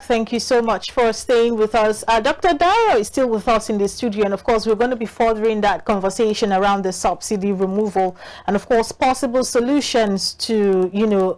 Thank you so much for staying with us. Dr. Dara is still with us in the studio, and of course, we're going to be furthering that conversation around the subsidy removal and, of course, possible solutions to,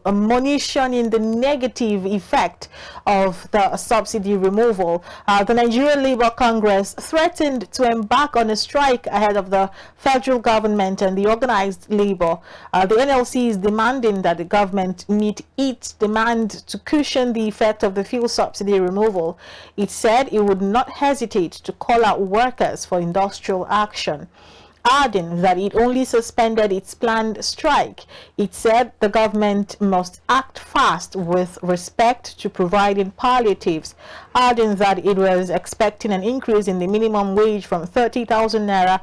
monishing the negative effect of the subsidy removal. The Nigerian Labour Congress threatened to embark on a strike ahead of the federal government and the organized labor. The NLC is demanding that the government meet its demand to cushion the effect of the fuel subsidy removal. It said it would not hesitate to call out workers for industrial action, adding that it only suspended its planned strike. It said the government must act fast with respect to providing palliatives, adding that it was expecting an increase in the minimum wage from 30,000 naira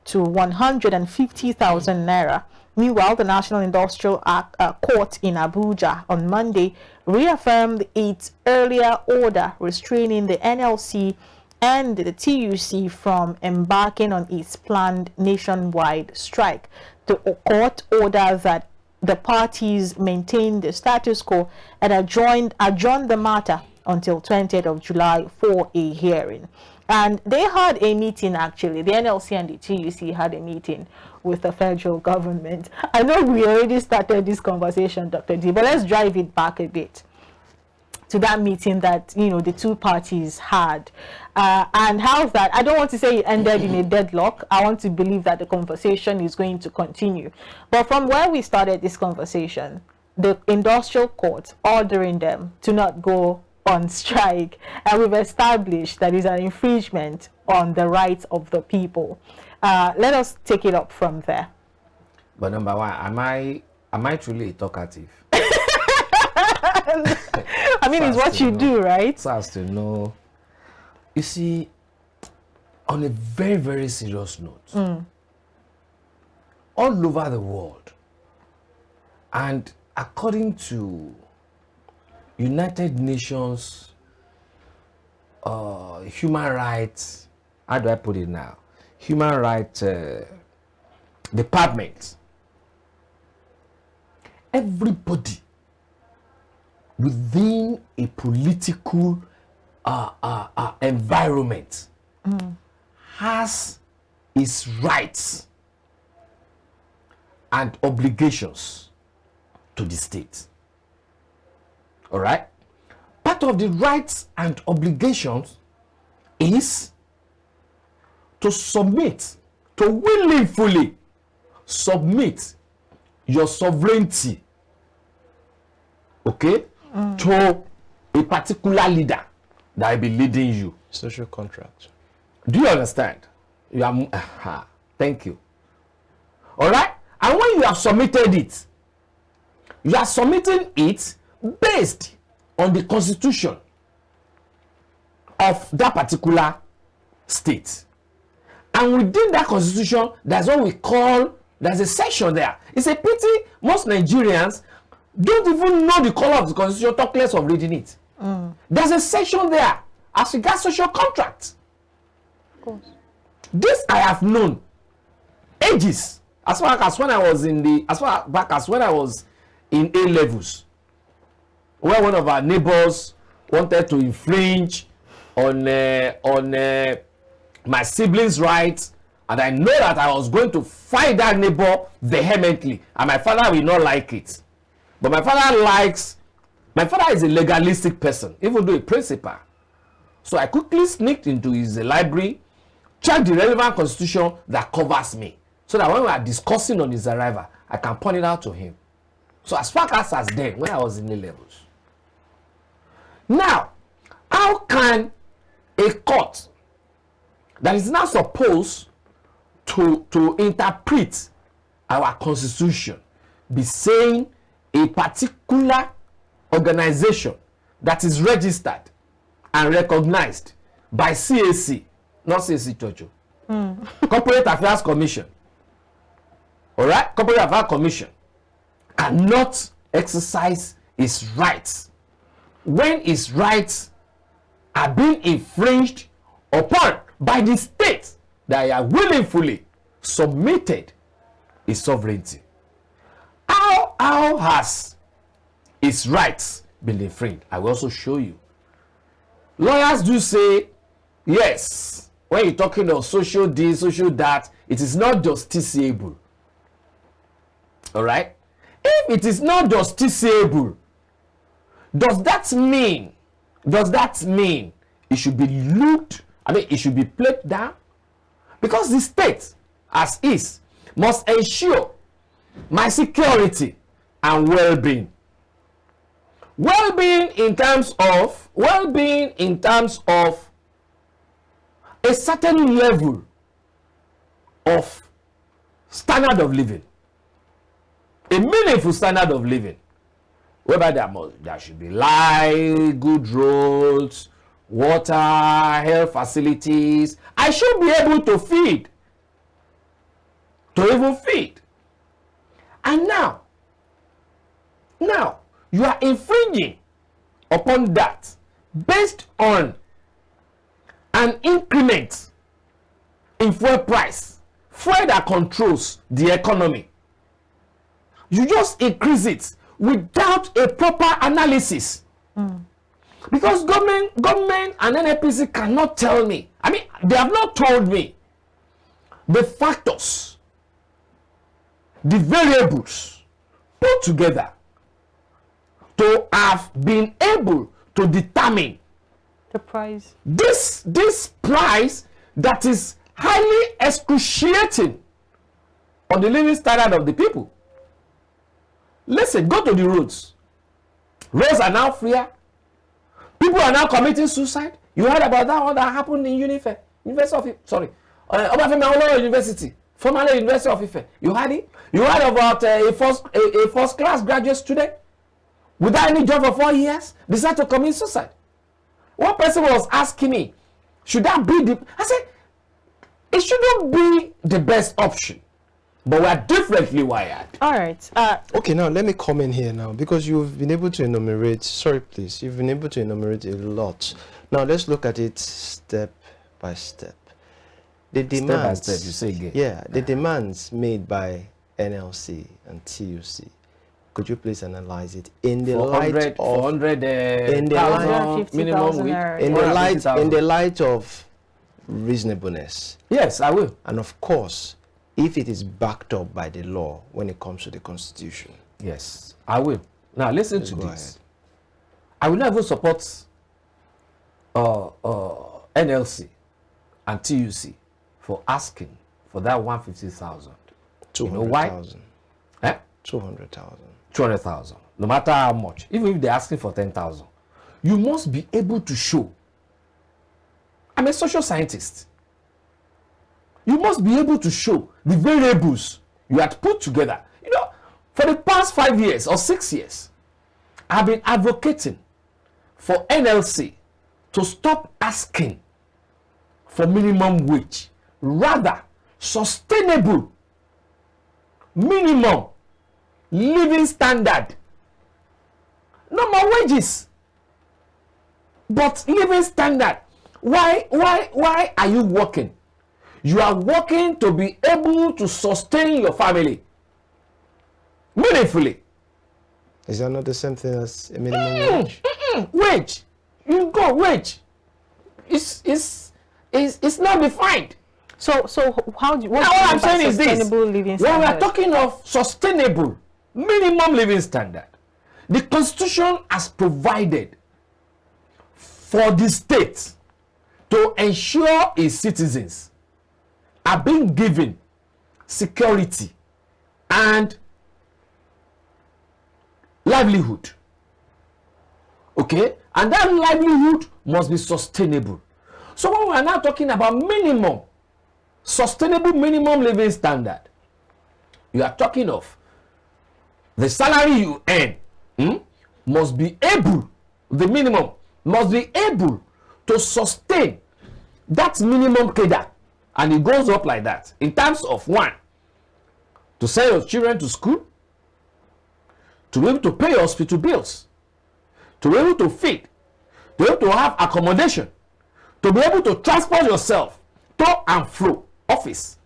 to 150,000 naira. Meanwhile, the National Industrial Court in Abuja on Monday reaffirmed its earlier order restraining the NLC and the TUC from embarking on its planned nationwide strike. The court ordered that the parties maintain the status quo and adjourn the matter until 20th of July for a hearing. And they had a meeting, actually. The NLC and the TUC had a meeting with the federal government. I know we already started this conversation, Dr. D, but let's drive it back a bit to that meeting that, the two parties had. And how that, I don't want to say it ended in a deadlock. I want to believe that the conversation is going to continue. But from where we started this conversation, the industrial court ordering them to not go on strike, and we've established that is an infringement on the rights of the people. Let us take it up from there. But number one, am I truly talkative? I mean, it's what you do, right? So as to know. You see, on a very, very serious note, all over the world, and according to United Nations human rights, how do I put it now? Human rights department. Everybody within a political environment has its rights and obligations to the state. All right? Part of the rights and obligations is to submit, to willingly submit your sovereignty, okay, to a particular leader that will be leading you. Social contract. Do you understand? You are, thank you. All right? And when you have submitted it, you are submitting it based on the constitution of that particular state. And within that constitution, there's what we call, there's a section there. It's a pity most Nigerians don't even know the color of the constitution, talk less of reading it. There's a section there as regards social contracts. Of course. This I have known ages, as far back as when I was in A levels, where one of our neighbors wanted to infringe on my siblings' rights, and I know that I was going to fight that neighbor vehemently, and my father will not like it. But my father is a legalistic person, even though a principal. So I quickly sneaked into his library, checked the relevant constitution that covers me, so that when we are discussing on his arrival, I can point it out to him. So as far as then, when I was in A levels. Now, how can a court that is now supposed to interpret our constitution be saying a particular organization that is registered and recognized by CAC, not CAC Church, Corporate Affairs Commission, all right, Corporate Affairs Commission, cannot exercise its rights when its rights are being infringed upon by the state that are willingly submitted its sovereignty? How has its rights been infringed? I will also show you. lawyers do say, yes, when you're talking of social this, social that, it is not justiciable. All right? If it is not justiciable, does that mean it should be looked, it should be played down? Because the state, as is, must ensure my security and well-being. Well-being in terms of a certain level of standard of living, a meaningful standard of living, whereby there should be light, good roads, water, health facilities. I should be able to feed, to even feed. And now you are infringing upon that based on an increment in fuel price, fuel that controls the economy. You just increase it without a proper analysis. Because government and NNPC cannot tell me. They have not told me the factors, the variables put together to have been able to determine the price. This price that is highly excruciating on the living standard of the people. Listen, go to the roads. Roads are now freer. People are now committing suicide. You heard about that one that happened in Obafemi Awolowo University, formerly University of Ife. You heard it? You heard about a first class graduate student without any job for 4 years decided to commit suicide. One person was asking me, should that be the... I said, it shouldn't be the best option. But we are differently wired. All right. Okay, now let me come in here now, because you've been able to enumerate, sorry please, you've been able to enumerate a lot. Now let's look at it step by step. The demands, step by step, you say again. Yeah, the demands made by NLC and TUC. Could you please analyze it in the light of minimum wage? In the light of reasonableness? Yes, I will. And of course, if it is backed up by the law when it comes to the Constitution. Yes, I will. Now listen Please to go this. ahead. I will never support NLC and TUC for asking for that 150,000. You know why? 200,000. 200,000. 200,000. No matter how much. Even if they're asking for 10,000. You must be able to show. I'm a social scientist. You must be able to show the variables you had put together. You know, for the past 5 years or 6 years, I've been advocating for NLC to stop asking for minimum wage. Rather, sustainable minimum living standard. No more wages, but living standard. Why are you working? You are working to be able to sustain your family meaningfully. Is that not the same thing as a minimum wage? Wage. You go wage. It's not defined. So how do you... What I'm saying is this. Sustainable living When standard? we are talking of sustainable minimum living standard, the Constitution has provided for the state to ensure its citizens are being given security and livelihood. Okay? And that livelihood must be sustainable. So when we are now talking about minimum, sustainable minimum living standard, you are talking of the salary you earn must be able, the minimum must be able to sustain that minimum cadre. And it goes up like that in terms of one, to send your children to school, to be able to pay your hospital bills, to be able to feed, to be able to have accommodation, to be able to transport yourself to and fro office,